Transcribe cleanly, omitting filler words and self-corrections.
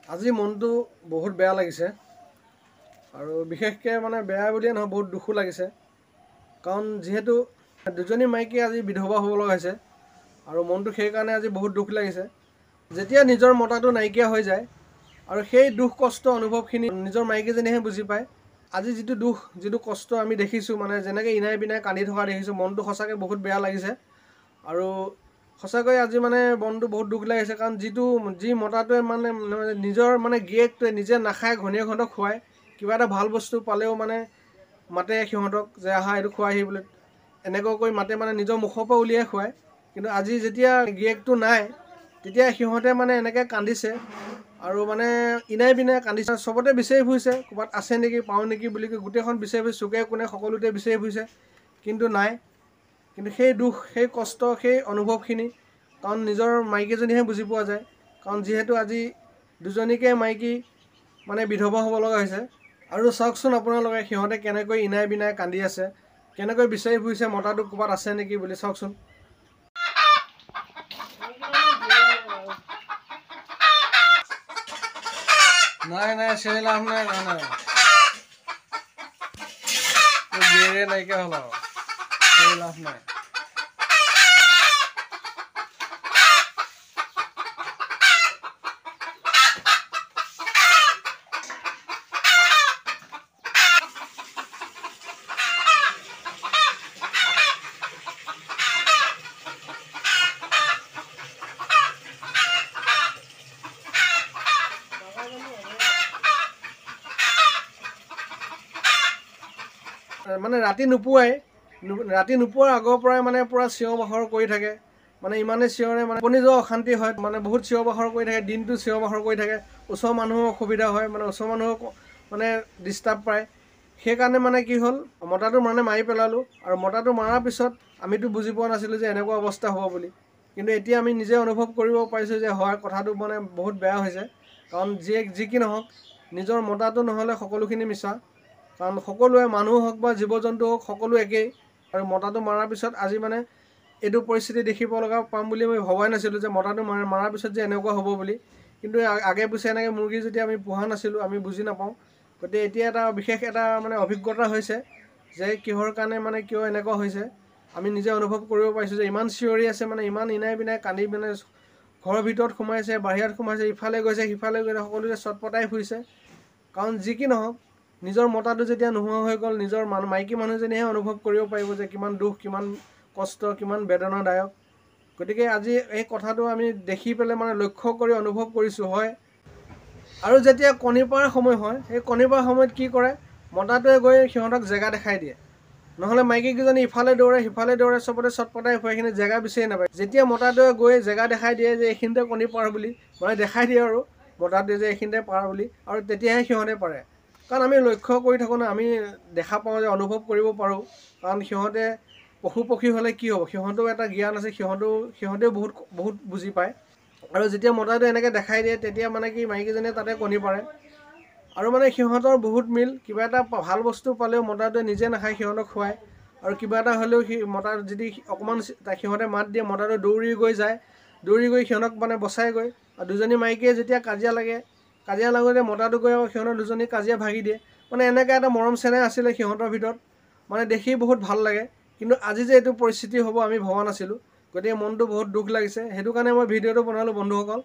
আজি মনটো বহুত বেয়া লাগিছে আৰু বিশেষকৈ মানে বেয়া বুলিয়ে নহয় বহুত দুখো লাগিছে কাৰণ যিহেতু দুজনী মাইকী আজি বিধৱা হ'ব লগা হৈছে আৰু মনটো সেইকাৰণে আজি বহুত দুখ লাগিছে যেতিয়া নিজৰ মতাটো নাইকিয়া হৈ যায় আৰু সেই দুখ কষ্ট অনুভৱখিনি নিজৰ মাইকীজনীহে বুজি পায় আজি যিটো দুখ যিটো কষ্ট আমি দেখিছোঁ মানে যেনেকৈ ইনাই বিনাই কান্দি থকা দেখিছোঁ মনটো সঁচাকৈ বহুত বেয়া লাগিছে আৰু সঁচাকৈ আজি মানে মনটো বহুত দুখ লাগিছে কাৰণ যি মতাটোৱে মানে নিজৰ মানে গিৰিয়েকটোৱে নিজে নাখায় ঘনীয়েকহঁতক খুৱায় কিবা এটা ভাল বস্তু পালেও মানে মাতে সিহঁতক যে আহা এইটো খুৱাইহি বোলে এনেকৈ কৰি মাতে মানে নিজৰ মুখৰ পৰা উলিয়াই খুৱায় কিন্তু আজি যেতিয়া গিৰিয়েকটো নাই তেতিয়া সিহঁতে মানে এনেকৈ কান্দিছে আৰু মানে ইনাই বিনাই কান্দিছে চবতে বিচাৰি ফুৰিছে ক'ৰবাত আছে নেকি পাওঁ নেকি বুলি কৈ গোটেইখন বিচাৰি ফুৰিছে চুকে কোণে সকলোতে বিচাৰি ফুৰিছে কিন্তু নাই কিন্তু সেই দুখ সেই কষ্ট সেই অনুভৱখিনি কাৰণ নিজৰ মাইকীজনীহে বুজি পোৱা যায় কাৰণ যিহেতু আজি দুজনীকে মাইকী মানে বিধৱা হ'ব লগা হৈছে আৰু চাওকচোন আপোনালোকে সিহঁতে কেনেকৈ ইনাই বিনাই কান্দি আছে কেনেকৈ বিচাৰি ফুৰিছে মতাটো ক'ৰবাত আছে নেকি বুলি চাওকচোন নাই নাই চিনি লাভ নাই নাই গিৰে নাইকিয়া হ'ল আৰু চিনি লাভ নাই মানে ৰাতি নোপোৱাৰ আগৰ পৰাই মানে পূৰা চিঞৰ বাখৰ কৰি থাকে মানে ইমানেই চিঞৰে মানে টোপনি যোৱা অশান্তি হয় মানে বহুত চিঞৰ বাখৰ কৰি থাকে দিনটো চিঞৰ বাখৰ কৰি থাকে ওচৰৰ মানুহৰ অসুবিধা হয় মানে ওচৰৰ মানুহক মানে ডিষ্টাৰ্ব পায় সেইকাৰণে মানে কি হ'ল মতাটো মানে মাৰি পেলালোঁ আৰু মতাটো মৰাৰ পিছত আমিতো বুজি পোৱা নাছিলোঁ যে এনেকুৱা অৱস্থা হ'ব বুলি কিন্তু এতিয়া আমি নিজে অনুভৱ কৰিব পাৰিছোঁ যে হয় কথাটো মানে বহুত বেয়া হৈছে কাৰণ যি কি নহওক নিজৰ মতাটো নহ'লে সকলোখিনি মিছা কাৰণ সকলোৱে মানুহ হওক বা জীৱ জন্তু হওক সকলো একেই আৰু মতাটো মৰাৰ পিছত আজি মানে এইটো পৰিস্থিতি দেখিব লগা পাম বুলি আমি ভবাই নাছিলোঁ যে মতাটো মৰাৰ পিছত যে এনেকুৱা হ'ব বুলি কিন্তু আগে পিছে এনেকৈ মুৰ্গী যেতিয়া আমি পোহা নাছিলোঁ আমি বুজি নাপাওঁ গতিকে এতিয়া এটা বিশেষ এটা মানে অভিজ্ঞতা হৈছে যে কিহৰ কাৰণে মানে কিয় এনেকুৱা হৈছে আমি নিজে অনুভৱ কৰিব পাৰিছোঁ যে ইমান চিঞৰি আছে মানে ইমান ইনাই বিনাই কান্দি মানে ঘৰৰ ভিতৰত সোমাইছে বাহিৰত সোমাইছে ইফালে গৈছে সিফালে গৈছে সকলোৱে চটপটাই ফুৰিছে কাৰণ যি কি নহওক নিজৰ মতাটো যেতিয়া নোহোৱা হৈ গ'ল নিজৰ মাইকী মানুহজনীয়েহে অনুভৱ কৰিব পাৰিব যে কিমান দুখ কিমান কষ্ট কিমান বেদনাদায়ক গতিকে আজি এই কথাটো আমি দেখি পেলাই মানে লক্ষ্য কৰি অনুভৱ কৰিছোঁ হয় আৰু যেতিয়া কণী পৰাৰ সময় হয় সেই কণী পৰাৰ সময়ত কি কৰে মতাটোৱে গৈ সিহঁতক জেগা দেখাই দিয়ে নহ'লে মাইকীকেইজনী ইফালে দৌৰে চবতে চটপটাই ফুৰে সেইখিনি জেগা বিচাৰি নাপায় যেতিয়া মতাটোৱে গৈ জেগা দেখাই দিয়ে যে এইখিনিতে কণী পাৰ বুলি মানে দেখাই দিয়ে আৰু মতাটোৱে যে এইখিনিতে পাৰ বুলি আৰু তেতিয়াহে সিহঁতে পাৰে কাৰণ আমি লক্ষ্য কৰি থাকোঁ ন আমি দেখা পাওঁ যে অনুভৱ কৰিব পাৰোঁ কাৰণ সিহঁতে পশু পক্ষী হ'লে কি হ'ব সিহঁতেও এটা জ্ঞান আছে সিহঁতেও বহুত বুজি পায় আৰু যেতিয়া মতাটোৱে এনেকৈ দেখাই দিয়ে তেতিয়া মানে কি মাইকীজনীয়ে তাতে কণী পাৰে আৰু মানে সিহঁতৰ বহুত মিল কিবা এটা ভাল বস্তু পালেও মতাটোৱে নিজে নাখায় সিহঁতক খুৱায় আৰু কিবা এটা হ'লেও মতা যদি অকণমান সিহঁতে মাত দিয়ে মতাটোৱে দৌৰি গৈ যায় দৌৰি গৈ সিহঁতক মানে বচাইগৈ আৰু দুজনী মাইকীয়ে যেতিয়া কাজিয়া লাগোঁতে মতাটো গৈ আৰু সিহঁতৰ দুজনী কাজিয়া ভাগি দিয়ে মানে এনেকৈ এটা মৰম চেনেহ আছিলে সিহঁতৰ ভিতৰত মানে দেখি বহুত ভাল লাগে কিন্তু আজি যে এইটো পৰিস্থিতি হ'ব আমি ভবা নাছিলোঁ গতিকে মনটো বহুত দুখ লাগিছে সেইটো কাৰণে মই ভিডিঅ'টো বনালোঁ বন্ধুসকল